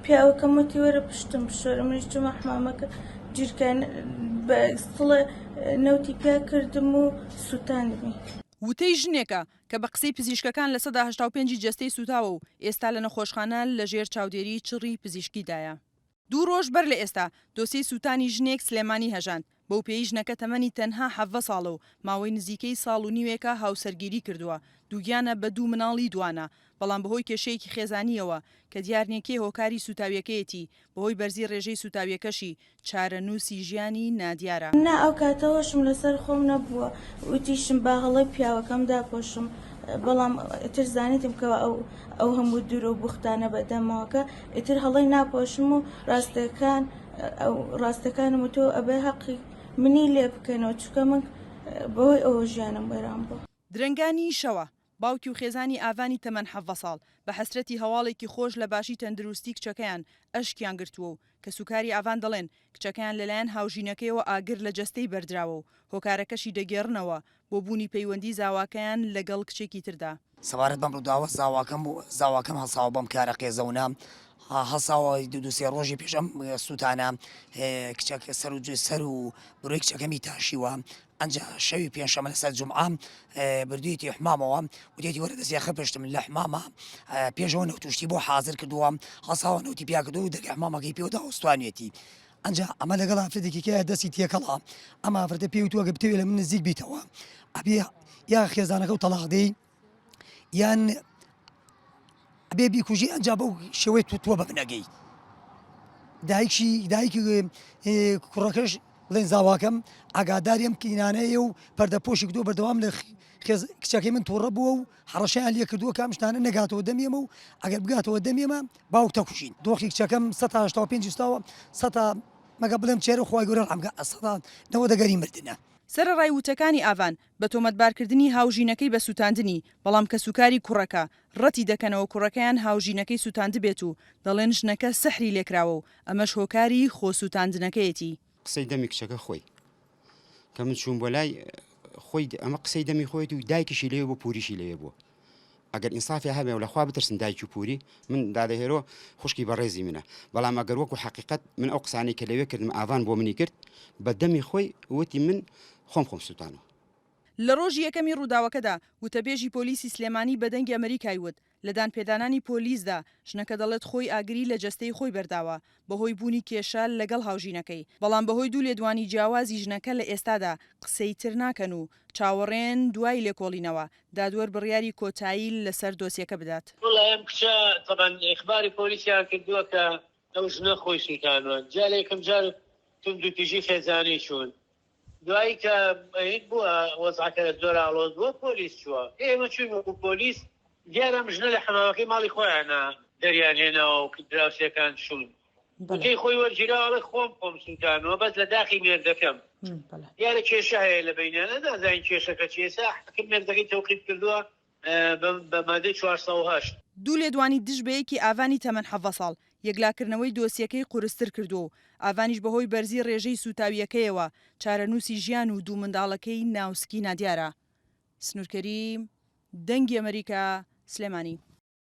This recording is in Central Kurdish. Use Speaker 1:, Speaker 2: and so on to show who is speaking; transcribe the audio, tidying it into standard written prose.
Speaker 1: پیاوەکەم وتی وەرە پشتم بشۆرە، منیش چوومە حمامەکە جیرکە بە سڵە نەوتی پیا کردم و سووتاندمی.
Speaker 2: وتەی ژنێکە کە بە قسەی پزیشکەکان لە 185 جەستەی سوتاوە و ئێستا لە نەخۆشخانە لە ژێر چاودێری چڕی پزیشکیدایە. 2 ڕۆژ بەر لە ئێستا دۆسیی سووتانی ژنێک سلێمانی هەژاند. بەو پێی ژنەکە تەمەنی تەنها 17 ساڵە و ماوەی نزیکەی ساڵ و نیوێکە هاوسەرگیری کردووە. دووگیانە بە 2 مناڵی دوانە، بەڵام بەهۆی کێشەیەکی خێزانیەوە کە دیارنێکی هۆکاری سوتاویەکەیەتی بەهۆی بەرزی ڕێژەی سوتاویەکەشی چارەنووسی ژیانی نادیارە.
Speaker 1: نا ئەو کاتەوەشم لەسەر خۆم نەبووە، وتیشم با هەڵەی پیاوەکەم داپۆشم، بەڵام ئیتر زانیتم کەەوە ئەو هەموو دوورە و بوختانە بەدەمەوەکە ئیتر هەڵەی ناپۆشم و ڕاستەکانم وتۆ ئەبێ حەقی منی لێ بکەنەوە، چکە من بەهۆی ئەوە ژیانم وەران بوو.
Speaker 2: درنگانی شەوە باوکی و خێزانی ئاوانی تەمەن 17 ساڵ بە حەسرەتی هەواڵێکی خۆش لە باشی تەندروستی کچەکەیان ئەشکیان گرتووە و کە سوکاری ئاوان دەڵێن کچەکەیان لەلایەن هاوژینەکەیەوە ئاگر لە جەستەی بەردراوە و هۆکارەکەشی دەگێڕنەوە بۆ بوونی پەیوەندی زاواکەیان لەگەڵ کچێکی تردا.
Speaker 3: سەبارەت بەم ڕووداوە زاواکەم هەساوە بەم کارە قێزەونە هەساوە دووسێ ڕۆژی پێشەم سووتانە کچەکە سەر و بڕۆی کچەکەمی تاشیوە. ئەنجا شەوی پێنجشەمە لەسەر جومعە بردوویەتی حمامەوە وتێتی وەرە دەستیاخە پشتم لە حمامە پێشەوە نەوتوشتی بۆ حازر کردووە، هەساوە نەوتی پیا کردو و دەگە حمامەکەی پێوەدا وستوانێتی. ئەنجا ئەمە لەگەڵ ئافرەتێکی کە دەستی تێکەڵا، ئەمە ئافرەتە پێی وتووە بتەوێت لە من نزیک بیتەوە، ئەبێ یا خێزانەکە و تەلاق دەی یان ئەبێ بیکوژی. ئەنجا بەو شێوەی تووە بە بنەگەی دایکی کوڕەکەش بڵێن زاواکەم ئاگاداریم کینانەیە و پەردەپۆشی کردو بەردەوام لە کچەکەی من تووڕە بووە و حڕەشەیان لێ کردووە کام شتانە نەگاتەوە دەمێمە و ئەگەر بگاتەوە دەمێمە باوک تەکوژین. دۆخی کچەکەم 185 ستاوە 100 مەگە بڵێم چێرە خخوای گەورە ئەمگە 100 دەگەری مردنە.
Speaker 2: سەرەڕای وتەکانی ئاوان بە تۆمەتبارکردنی هاوژینەکەی بە سووتاندنی، بەڵام کە سوکاری کوڕەکە ڕەتی دەکەنەوە کوڕەکەیان هاوژینەکەی سووتاند بێت و دەڵێن ژنەکە سەحری لێکراوە و ئەمەش هۆکاری خۆ سووتاندنەکەیەتی.
Speaker 4: قسەی دەمی کچەکە خۆی کە من چوون بۆ لای خۆی ئەمە قسەی دەمی خۆیت و دایکیشی لێ بۆ پوریشی لێ بووە. ئەگەر ئینسافی هەبێ و لەخوا بترسن دایکی و پوری من دادەهێرۆ خوشکی بەڕێزی منە، بەڵام ئەگەر وەکو حقیقت من ئەو قسانەی کە لەوێ کردم ئاوان بۆ منی کرد بە دەمی خۆی وتی من خۆم سووتانەوە.
Speaker 2: لە ڕۆژی یەکەمی ڕووداوەکەدا وتەبێژی پۆلیسی سلێمانی بە دەنگی ئەمریکای وت لە دانپێدانانی پۆلیسدا ژنەکە دەڵێت خۆی ئاگری لە جەستەی خۆی بەرداوە بەهۆی بوونی کێشە لەگەڵ هاوژینەکەی، بەڵام بەهۆی دوو لێدوانی جیاوازی ژنەکە لە ئێستادا قسەی تر ناکەن و چاوەڕێن دوای لێکۆڵینەوە دادوەر بڕیاری کۆتایی لەسەر دۆسیەکە بدات.
Speaker 5: وڵام کچە طبعا ئیخباری پۆلیسیان کردووە کە ئەو ژنە خۆی سووتانوە. جا لە یەکەم جار تم دووتیژی خێزانی چوون، دوایی کە بووە وەزعەکە زۆر ئاڵۆز بووە پۆلیس چووە، ئێمە چوین وەکو پۆلیس دیارە ژنە لە حمامەکەی ماڵی خۆیانە دەریان هێناوە و دراوسەکان چوون، وتەی خۆی وەرگیراوەڵێ خۆم سووتانەوە بەس لە داخی مێردەکەم دیارە کێشە هەیە لە بینیانە، نازانین کێشەکە چێسە حکم مێردەکەی تەوقیف کردووە بە مادەی 408.
Speaker 2: دوو لێدوانی دژ بەیەکی ئاوانی تەمەن 17 ساڵ یەکلاکردنەوەی دۆسیەکەی قورستر کردو و ئاوانیش بەهۆی بەرزی ڕێژەی سوتاویەکەیەوە چارەنووسی ژیان و دوو منداڵەکەی ناوسکی نادیارە. سنوورکەریم، دەنگی ئەمریکا، سلێمانی.